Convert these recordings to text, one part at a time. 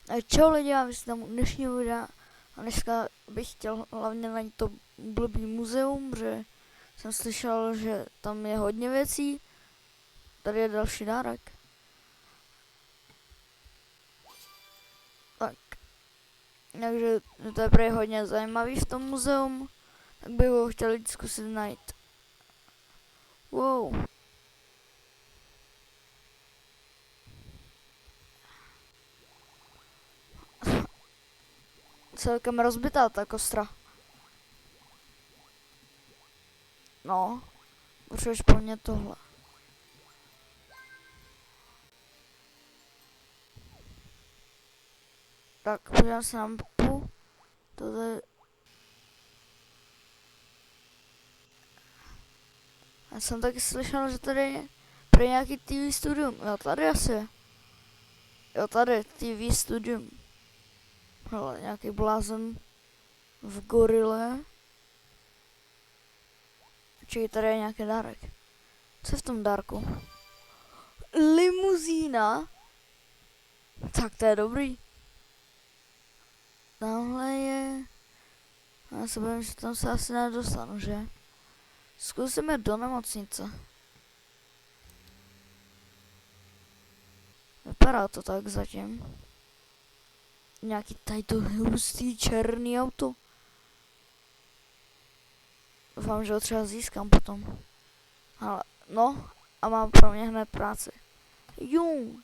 A čau lidi, já vy tam u dnešního videa a dneska bych chtěl hlavně najít to blbý muzeum, protože jsem slyšel, že tam je hodně věcí. Tady je další dárek. Tak, takže to je prý hodně zajímavý v tom muzeum, tak bych ho chtěl jít zkusit najít. Wow. Celkem rozbitá ta kostra. No, potřebuješ po mně tohle. Tak, podívám se na mapu. Tohle je... Já jsem taky slyšel, že tady je pro nějaký TV studium. Jo, tady asi je. Jo, tady TV studium. Hele, nějaký blázen v gorile. Čekaj, tady je nějaký dárek. Co je v tom dárku? Limuzína? Tak to je dobrý. Tamhle je... Já se bojím, že tam se asi nedostanu, že? Zkusíme do nemocnice. Vypadá to tak zatím. Nějaký tady to hustý černý auto. Doufám, že ho třeba získám potom. Ale, no, a mám pro mě hned práci. Jum.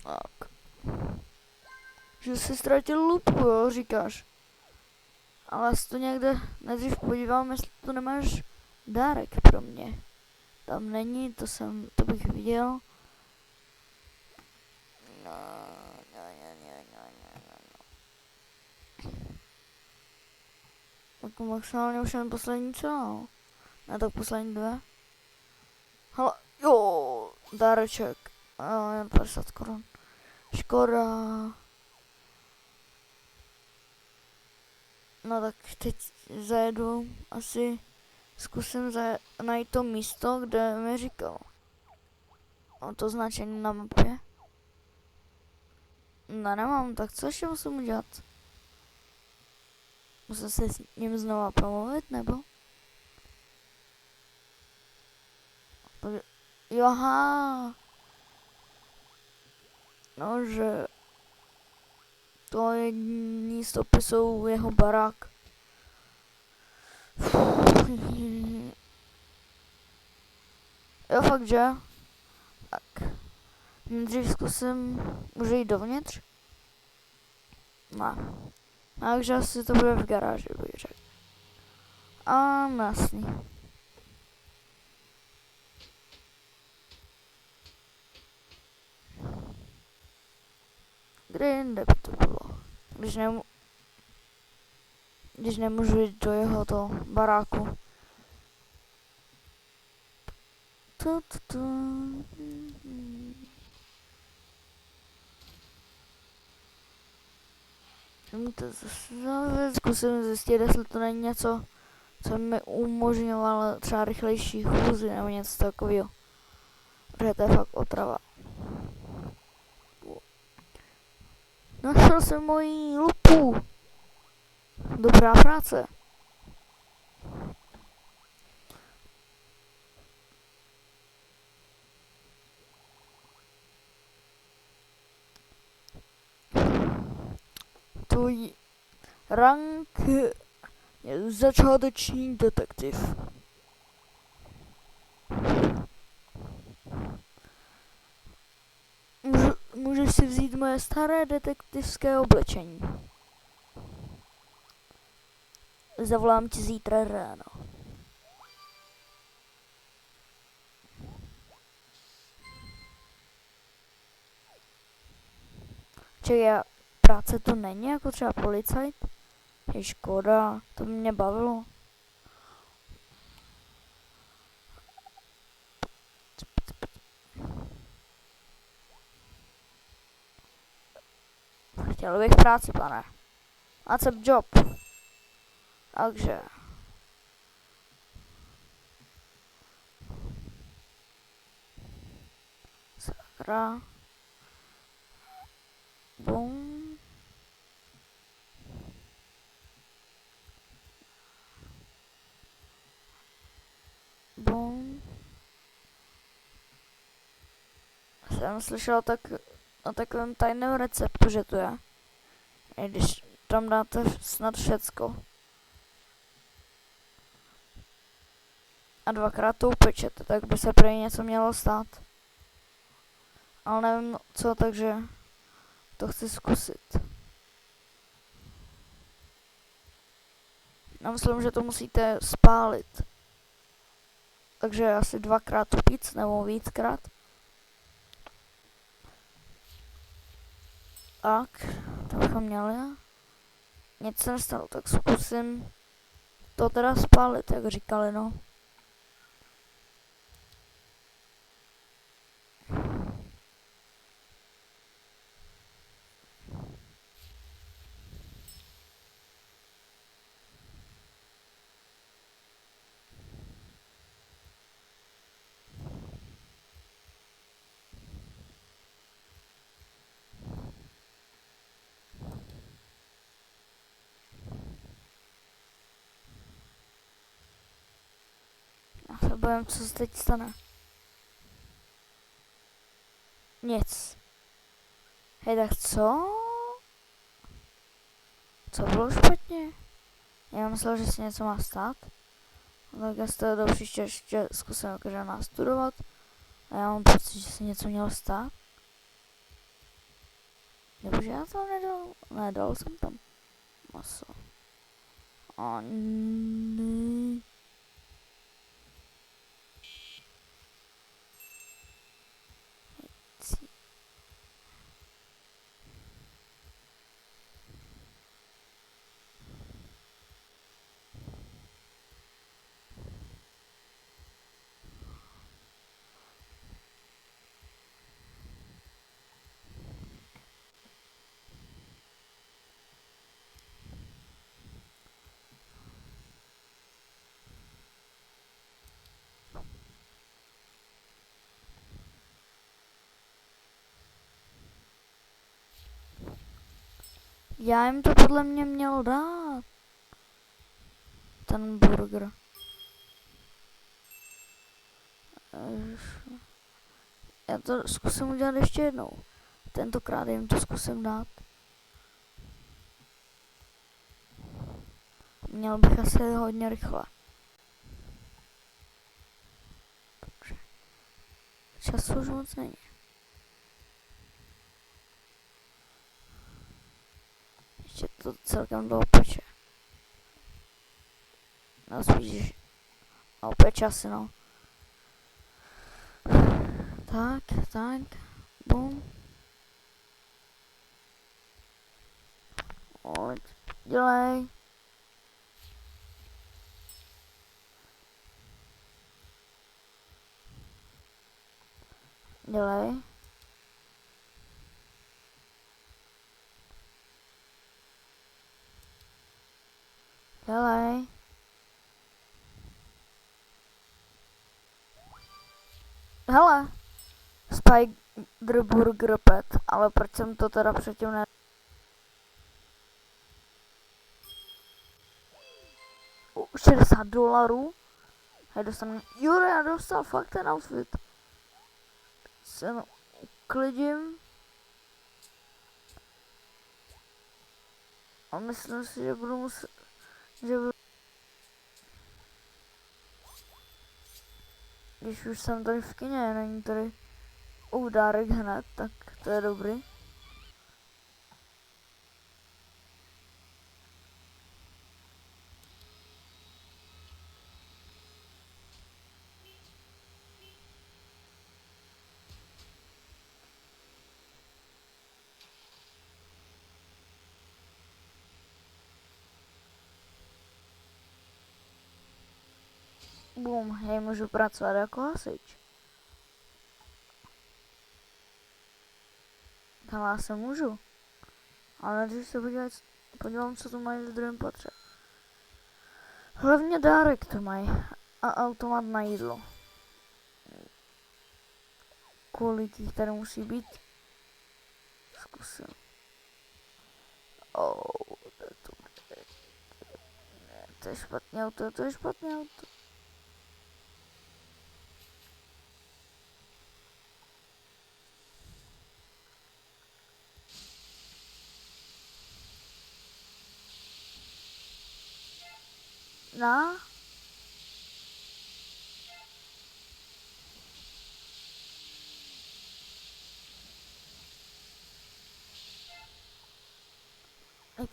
Tak. Že jsi ztratil lupu, jo, říkáš. Ale já si to někde nejdřív podívám, jestli to nemáš dárek pro mě. Tam není, to bych viděl. No. Jako maximálně už jen poslední co? Ne, tak poslední dvě. Hele, jo, dáreček. Jen 50 korun. Škoda. No tak teď zajedu, asi zkusím najít to místo, kde mi říkal. O to značení na mapě. No nemám, tak co ještě musím udělat? Musím se s ním znova promluvit, nebo? Joha. No, že to jední stopy jsou jeho barák. Jo, fakt, že? Tak. Nejdřív zkusím, může jít dovnitř? Ne. Takže asi to bude v garáži, bych řekl. A jasný. Kde jinde by to bylo? Když nemůžu jít do jeho toho baráku. Zkusím zjistit, jestli to není něco, co mi umožňovalo třeba rychlejší chůzi nebo něco takového. Protože to je fakt otrava. Našel jsem moji lupu. Dobrá práce. Tvůj rank je začáteční detektiv. Můžeš si vzít moje staré detektivské oblečení. Zavolám ti zítra ráno. Čekaj, práce to není jako třeba policajt? Je škoda, to by mě bavilo. Chtěl bych práci, pane. Accept job. Takže. Ra. Bum. Bum. Jsem slyšel o takovém tajném receptu, že to je. I když tam dáte snad všecko. A dvakrát to upečete, tak by se prý něco mělo stát. Ale nevím co, takže to chci zkusit. Já myslím, že to musíte spálit. Takže asi dvakrát upít, nebo víckrát. Tak, to bychom měli. Nic se nestalo, tak zkusím to teda spálit, jak říkali, no. Já se bojím, co se teď stane. Nic. Hej, tak co? Co bylo špatně? Já myslel, že se něco má stát. Tak já z toho do příště ještě zkusím jakože nastudovat. A já mám pocit, že se něco mělo stát. Nebo že já tam nedal? Ne, dal jsem tam maso. A ne. Já jim to podle mě měl dát. Ten burger. Já to zkusím udělat ještě jednou. Tentokrát jim to zkusím dát. Měl bych asi hodně rychle. Dobře. Času už moc není. Ještě to celkem dlouho peče. No spíš. No peče asi no. Tak. Bum. Dělej. Dělej. Dělej. Hele. Spider Burger Pet, ale proč jsem to teda předtím ne... $60. Hej, dostanu... Jo, já dostal fakt ten outfit. Se uklidím. A myslím si, že budu muset... Když už jsem tady v kině, není tady dárek hned, tak to je dobrý. Bum, hej, můžu pracovat jako hasič. Ale já se můžu. Ale když se podívám, co tu mají v druhém patře. Hlavně dárek to mají. A automat na jídlo. kolik jich tady musí být. Zkusím. Oh, to je špatný auto, to je špatný auto. Na?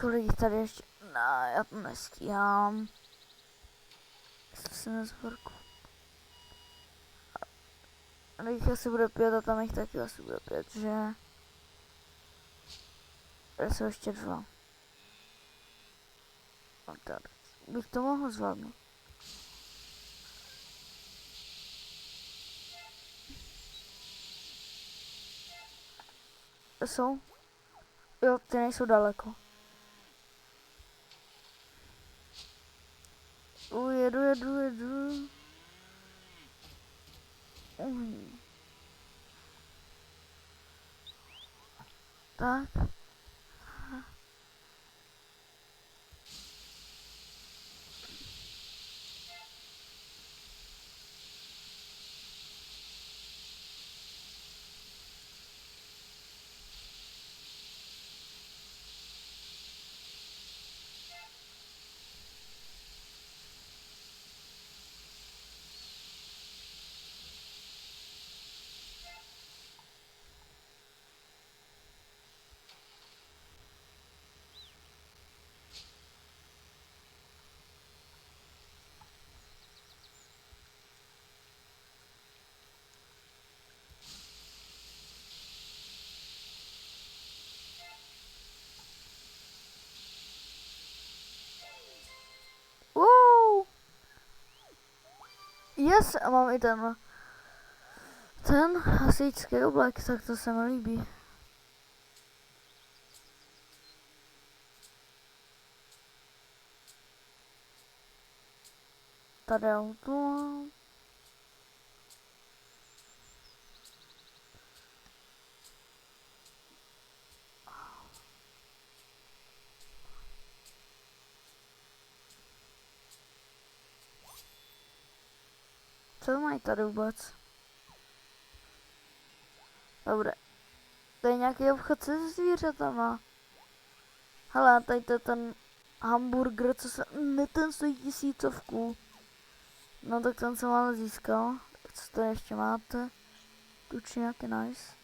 Kolik jich tady ještě? Ne, já to nestíhám. Se nezvorku. Ale jich asi bude 5 a tam jich taky asi bude 5, že? Tady jsou ještě 2. A tady bych to mohl zvládnout. Jsou? Jo, ty nejsou daleko. Jedu. Tak. Wow. Yes, a mám i ten hasičský oblek, tak to se mi líbí. Tady auto. Co mají tady vůbec? Dobré. To je nějaký obchod se zvířatama. Hele, tady to je ten hamburger, ten stojí 1000. No tak ten jsem ale získal. Co to ještě máte? Tučňák je nice.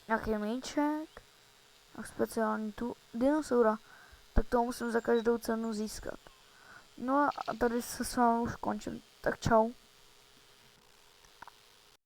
Nějaký míček. A speciální tu dinosaura. Tak to musím za každou cenu získat. No a tady se s vámi už končím. Tak čau.